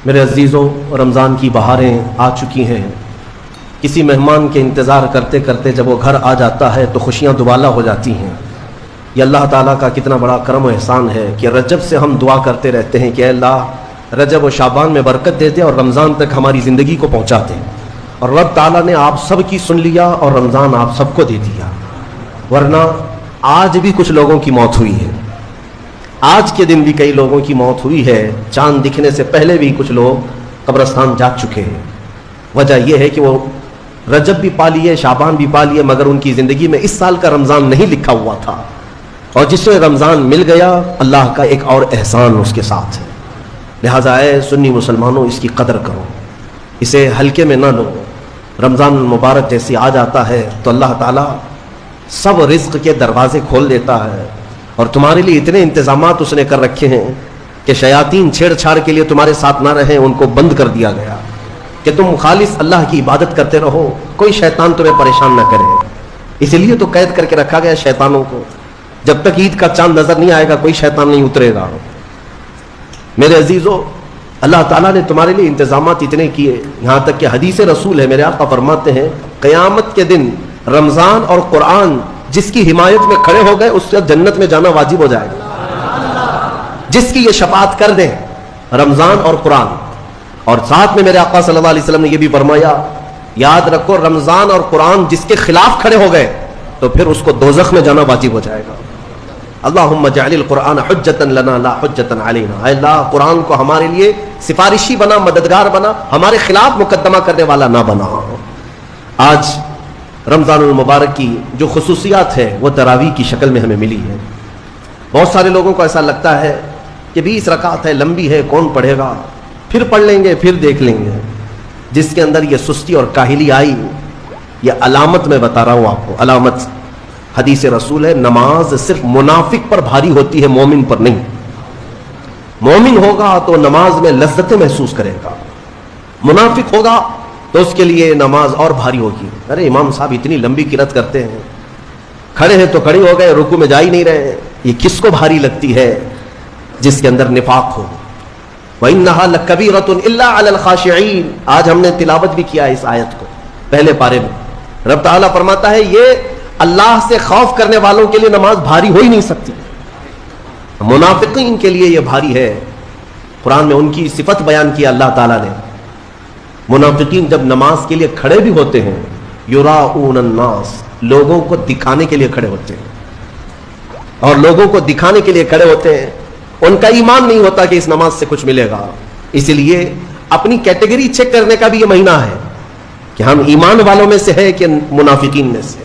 میرے عزیزوں، رمضان کی بہاریں آ چکی ہیں۔ کسی مہمان کے انتظار کرتے کرتے جب وہ گھر آ جاتا ہے تو خوشیاں دوبالا ہو جاتی ہیں۔ یہ اللہ تعالیٰ کا کتنا بڑا کرم و احسان ہے کہ رجب سے ہم دعا کرتے رہتے ہیں کہ اے اللہ رجب و شعبان میں برکت دے دے اور رمضان تک ہماری زندگی کو پہنچا دے، اور رب تعالیٰ نے آپ سب کی سن لیا اور رمضان آپ سب کو دے دیا۔ ورنہ آج بھی کچھ لوگوں کی موت ہوئی ہے، آج کے دن بھی کئی لوگوں کی موت ہوئی ہے، چاند دکھنے سے پہلے بھی کچھ لوگ قبرستان جا چکے ہیں۔ وجہ یہ ہے کہ وہ رجب بھی پا لیے، شعبان بھی پا لیے، مگر ان کی زندگی میں اس سال کا رمضان نہیں لکھا ہوا تھا، اور جس میں رمضان مل گیا اللہ کا ایک اور احسان اس کے ساتھ ہے۔ لہٰذا اے سنی مسلمانوں، اس کی قدر کرو، اسے ہلکے میں نہ لو۔ رمضان المبارک جیسے آ جاتا ہے تو اللہ تعالیٰ سب رزق کے دروازے کھول دیتا ہے، اور تمہارے لیے اتنے انتظامات اس نے کر رکھے ہیں کہ شیاطین چھیڑ چھاڑ کے لیے تمہارے ساتھ نہ رہیں، ان کو بند کر دیا گیا کہ تم خالص اللہ کی عبادت کرتے رہو، کوئی شیطان تمہیں پریشان نہ کرے۔ اسی لیے تو قید کر کے رکھا گیا شیطانوں کو، جب تک عید کا چاند نظر نہیں آئے گا کوئی شیطان نہیں اترے گا۔ میرے عزیزوں، اللہ تعالیٰ نے تمہارے لیے انتظامات اتنے کیے، یہاں تک کہ حدیث رسول ہے، میرے آقا فرماتے ہیں قیامت کے دن رمضان اور قرآن جس کی حمایت میں کھڑے ہو گئے اس سے جنت میں جانا واجب ہو جائے گا، جس کی یہ شفاعت کر دیں، رمضان اور قرآن۔ اور ساتھ میں میرے آقا صلی اللہ علیہ وسلم نے یہ بھی فرمایا، یاد رکھو رمضان اور قرآن جس کے خلاف کھڑے ہو گئے تو پھر اس کو دوزخ میں جانا واجب ہو جائے گا۔ اللہم اجعل القرآن حجتا لنا لا حجتا علینا، اے اللہ قرآن کو ہمارے لیے سفارشی بنا، مددگار بنا، ہمارے خلاف مقدمہ کرنے والا نہ بنا۔ آج رمضان المبارک کی جو خصوصیات ہے وہ تراویح کی شکل میں ہمیں ملی ہے۔ بہت سارے لوگوں کو ایسا لگتا ہے کہ 20 رکعت ہے، لمبی ہے، کون پڑھے گا، پھر پڑھ لیں گے، پھر دیکھ لیں گے۔ جس کے اندر یہ سستی اور کاہلی آئی، یہ علامت میں بتا رہا ہوں آپ کو، علامت حدیث رسول ہے، نماز صرف منافق پر بھاری ہوتی ہے، مومن پر نہیں۔ مومن ہوگا تو نماز میں لذتیں محسوس کرے گا، منافق ہوگا تو اس کے لیے نماز اور بھاری ہوگی۔ ارے امام صاحب اتنی لمبی قرات کرتے ہیں، کھڑے ہیں تو کھڑے ہو گئے، رکوع میں جا ہی نہیں رہے، یہ کس کو بھاری لگتی ہے؟ جس کے اندر نفاق ہو۔ وَإِنَّهَا لَكَبِيرَةٌ إِلَّا عَلَى الْخَاشِعِينَ، آج ہم نے تلاوت بھی کیا اس آیت کو پہلے پارے میں۔ رب تعالیٰ فرماتا ہے یہ اللہ سے خوف کرنے والوں کے لیے نماز بھاری ہو ہی نہیں سکتی، منافقین کے لیے یہ بھاری ہے۔ قرآن میں ان کی صفت بیان کی اللہ تعالیٰ نے، منافقین جب نماز کے لیے کھڑے بھی ہوتے ہیں، یراؤن الناس، لوگوں کو دکھانے کے لیے کھڑے ہوتے ہیں، اور لوگوں کو دکھانے کے لیے کھڑے ہوتے ہیں، ان کا ایمان نہیں ہوتا کہ اس نماز سے کچھ ملے گا۔ اسی لیے اپنی کیٹیگری چیک کرنے کا بھی یہ مہینہ ہے کہ ہم ایمان والوں میں سے ہے کہ منافقین میں سے،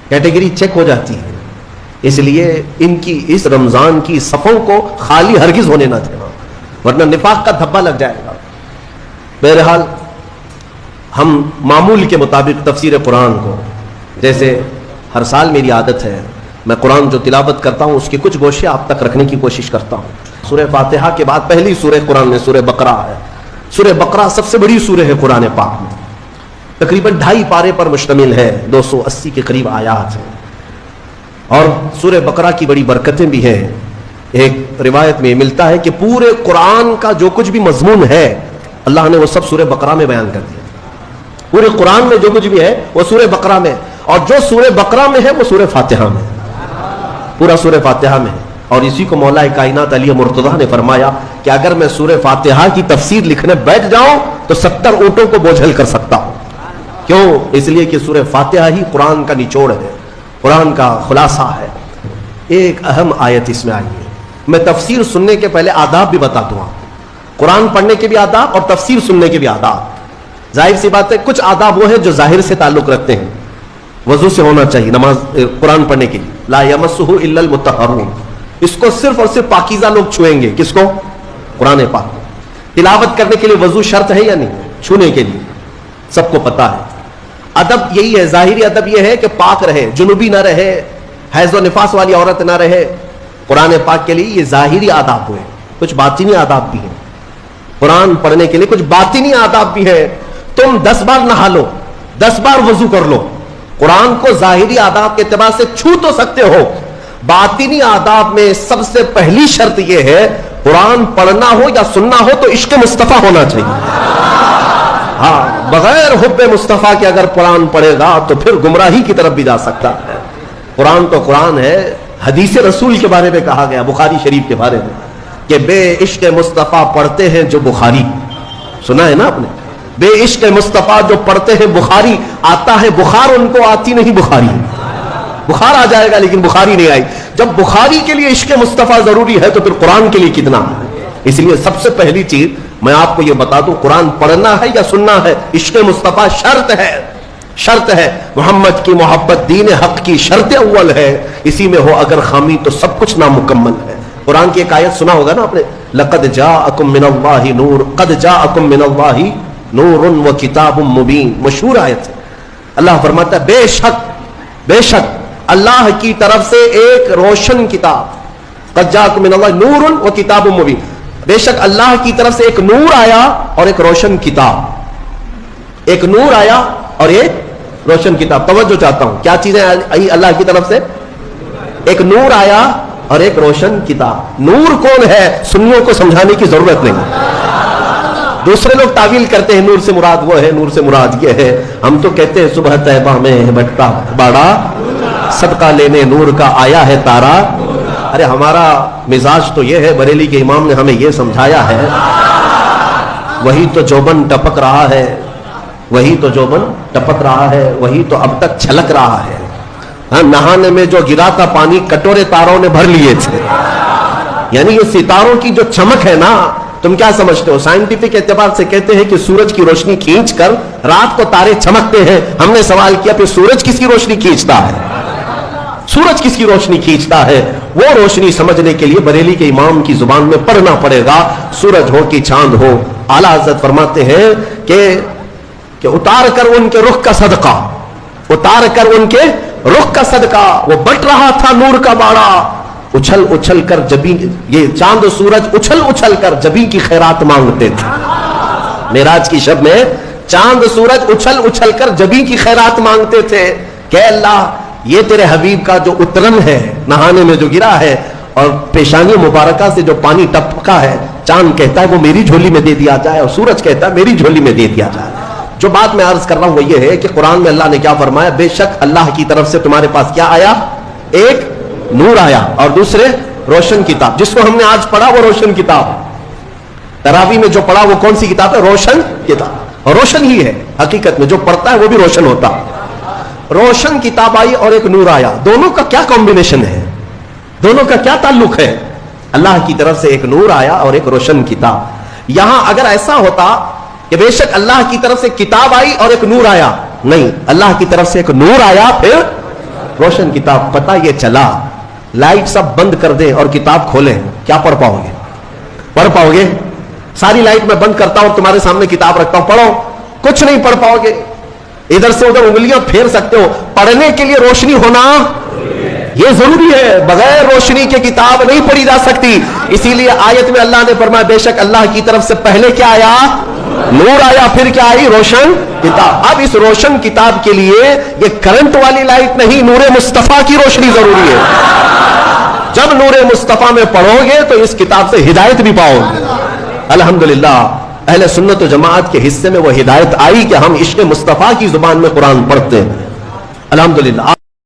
کیٹیگری چیک ہو جاتی ہے۔ اس لیے ان کی اس رمضان کی صفوں کو خالی ہرگز ہونے نہ دینا، ورنہ نفاق کا دھبا لگ جائے گا۔ بہرحال ہم معمول کے مطابق تفسیر قرآن کو، جیسے ہر سال میری عادت ہے میں قرآن جو تلاوت کرتا ہوں اس کے کچھ گوشے آپ تک رکھنے کی کوشش کرتا ہوں۔ سورہ فاتحہ کے بعد پہلی سورہ قرآن میں سورہ بقرہ ہے۔ سورہ بقرہ سب سے بڑی سورہ ہے قرآن پاک میں، تقریباً 2.5 پارے پر مشتمل ہے، 280 کے قریب آیات ہیں، اور سورہ بقرہ کی بڑی برکتیں بھی ہیں۔ ایک روایت میں ملتا ہے کہ پورے قرآن کا جو کچھ بھی مضمون ہے اللہ نے وہ سب سورہ بقرہ میں بیان کر دیا۔ پورے قرآن میں جو کچھ بھی ہے وہ سورہ بقرہ میں، اور جو سورہ بقرہ میں ہے وہ سورہ فاتحہ میں، پورا سورہ فاتحہ میں ہے۔ اور اسی کو مولا کائنات علی مرتضیٰ نے فرمایا کہ اگر میں سورہ فاتحہ کی تفسیر لکھنے بیٹھ جاؤں تو 70 اونٹوں کو بوجھل کر سکتا ہوں۔ کیوں؟ اس لیے کہ سورہ فاتحہ ہی قرآن کا نچوڑ ہے، قرآن کا خلاصہ ہے۔ ایک اہم آیت اس میں آئی ہے۔ میں تفسیر سننے کے پہلے آداب بھی بتا دوں، قرآن پڑھنے کے بھی آداب اور تفسیر سننے کے بھی آداب۔ ظاہر سی بات ہے کچھ آداب وہ ہیں جو ظاہر سے تعلق رکھتے ہیں، وضو سے ہونا چاہیے نماز قرآن پڑھنے کے لیے، لا یمسہ الا المطہرون، اس کو صرف اور صرف پاکیزہ لوگ چھوئیں گے۔ کس کو؟ قرآن پاک۔ تلاوت کرنے کے لیے وضو شرط ہے یا نہیں؟ چھونے کے لیے سب کو پتا ہے۔ ادب یہی ہے، ظاہری ادب یہ ہے کہ پاک رہے، جنوبی نہ رہے، حیض و نفاس والی عورت نہ رہے۔ قرآن پاک کے لیے یہ ظاہری آداب ہوئے، کچھ باطنی آداب بھی ہیں۔ قرآن پڑھنے کے لیے کچھ باطنی آداب بھی ہے۔ تم 10 بار نہا لو، 10 بار وضو کر لو، قرآن کو ظاہری آداب کے اعتبار سے چھو تو سکتے ہو، باطنی آداب میں سب سے پہلی شرط یہ ہے قرآن پڑھنا ہو یا سننا ہو تو عشق مصطفیٰ ہونا چاہیے. ہاں بغیر حب مصطفیٰ کے اگر قرآن پڑھے گا تو پھر گمراہی کی طرف بھی جا سکتا ہے. قرآن تو قرآن ہے. حدیث رسول کے بارے میں کہا گیا بخاری شریف کے بارے میں کہ بے عشق مصطفیٰ پڑھتے ہیں جو بخاری. سنا ہے نا آپ نے؟ بے عشق مصطفیٰ جو پڑھتے ہیں بخاری. آتا ہے بخار ان کو آتی نہیں بخاری. بخار آ جائے گا لیکن بخاری نہیں آئی. جب بخاری کے لیے عشق مصطفیٰ ضروری ہے تو پھر قرآن کے لیے کتنا ہے. اس لیے سب سے پہلی چیز میں آپ کو یہ بتا دوں, قرآن پڑھنا ہے یا سننا ہے, عشق مصطفیٰ شرط ہے. شرط ہے. محمد کی محبت دین حق کی شرط اول ہے. اسی میں ہو اگر خامی تو سب کچھ نامکمل ہے. قرآن کی ایک آیت سنا ہوگا نا آپ نے, لقد جاءکم من اللہ نور قد جاءکم من اللہ نور و کتاب مبین. مشہور آیت ہے. اللہ فرماتا ہے بے شک اللہ کی طرف سے ایک روشن کتاب. قد جاءکم من اللہ نور و کتاب مبین. بے شک اللہ کی طرف سے ایک نور آیا اور ایک روشن کتاب. ایک نور آیا اور ایک روشن کتاب. توجہ چاہتا ہوں, کیا چیزیں آئی اللہ کی طرف سے؟ ایک نور آیا اور ایک روشن کتاب. نور کون ہے سنیوں کو سمجھانے کی ضرورت نہیں. دوسرے لوگ تعویل کرتے ہیں نور سے مراد وہ ہے, نور سے مراد یہ ہے. ہم تو کہتے ہیں صبح طیبہ میں بٹتا باڑا صدقہ لینے نور کا آیا ہے تارا. ارے ہمارا مزاج تو یہ ہے, بریلی کے امام نے ہمیں یہ سمجھایا ہے, وہی تو جوبن ٹپک رہا ہے, وہی تو جوبن ٹپک رہا ہے, وہی تو اب تک چھلک رہا ہے. ہاں نہانے میں جو گرا تھا پانی کٹورے تاروں نے بھر لیے تھے. یعنی یہ ستاروں کی جو چمک ہے نا, تم کیا سمجھتے ہو؟ سائنٹیفک اعتبار سے کہتے ہیں کہ سورج کی روشنی کھینچ کر رات کو تارے چمکتے ہیں. ہم نے سوال کیا پھر سورج کس کی روشنی کھینچتا ہے؟ سورج کس کی روشنی کھینچتا ہے؟ وہ روشنی سمجھنے کے لیے بریلی کے امام کی زبان میں پڑھنا پڑے گا. سورج ہو کہ چاند ہو. اعلیٰ حضرت فرماتے ہیں کہ اتار کر ان کے رخ کا صدقہ, اتار کر ان کے رخ کا صدقہ, وہ بٹ رہا تھا نور کا باڑا. اچھل اچھل کر جبیں, یہ چاند و سورج اچھل اچھل کر جبیں کی خیرات مانگتے تھے. معراج کی شب میں چاند و سورج اچھل اچھل کر جبیں کی خیرات مانگتے تھے کہ اللہ یہ تیرے حبیب کا جو اترن ہے نہانے میں جو گرا ہے اور پیشانی مبارکہ سے جو پانی ٹپکا ہے, چاند کہتا ہے وہ میری جھولی میں دے دیا جائے اور سورج کہتا ہے میری جھولی میں دے دیا جائے. جو بات میں عرض کر رہا ہوں وہ یہ ہے کہ قرآن میں اللہ نے کیا فرمایا, بے شک اللہ کی طرف سے تمہارے پاس کیا آیا, ایک نور آیا اور دوسرے روشن کتاب. جس کو ہم نے آج پڑھا وہ روشن کتاب. تراویح میں جو پڑھا وہ کون سی کتاب ہے؟ روشن کتاب. اور روشن ہی ہے حقیقت میں, جو پڑھتا ہے وہ بھی روشن ہوتا. روشن کتاب آئی اور ایک نور آیا. دونوں کا کیا کمبینیشن ہے, دونوں کا کیا تعلق ہے؟ اللہ کی طرف سے ایک نور آیا اور ایک روشن کتاب. یہاں اگر ایسا ہوتا کہ بے شک اللہ کی طرف سے کتاب آئی اور ایک نور آیا, نہیں, اللہ کی طرف سے ایک نور آیا پھر روشن کتاب. پتہ یہ چلا لائٹ سب بند کر دیں اور کتاب کھولیں, کیا پڑھ پاؤ گے؟ پڑھ پاؤ گے؟ ساری لائٹ میں بند کرتا ہوں اور تمہارے سامنے کتاب رکھتا ہوں, پڑھو, کچھ نہیں پڑھ پاؤ گے. ادھر سے ادھر انگلیاں پھیر سکتے ہو. پڑھنے کے لیے روشنی ہونا یہ ضروری ہے. بغیر روشنی کے کتاب نہیں پڑھی جا سکتی. اسی لیے آیت میں اللہ نے فرمایا بے شک اللہ کی طرف سے پہلے کیا آیا؟ نور آیا, پھر کیا آئی؟ روشن کتاب. اب اس روشن کتاب کے لیے یہ کرنٹ والی لائٹ نہیں, نور مصطفیٰ کی روشنی ضروری ہے. جب نور مصطفیٰ میں پڑھو گے تو اس کتاب سے ہدایت بھی پاؤ گے. الحمدللہ اہل سنت و جماعت کے حصے میں وہ ہدایت آئی کہ ہم عشق مصطفیٰ کی زبان میں قرآن پڑھتے ہیں. الحمدللہ.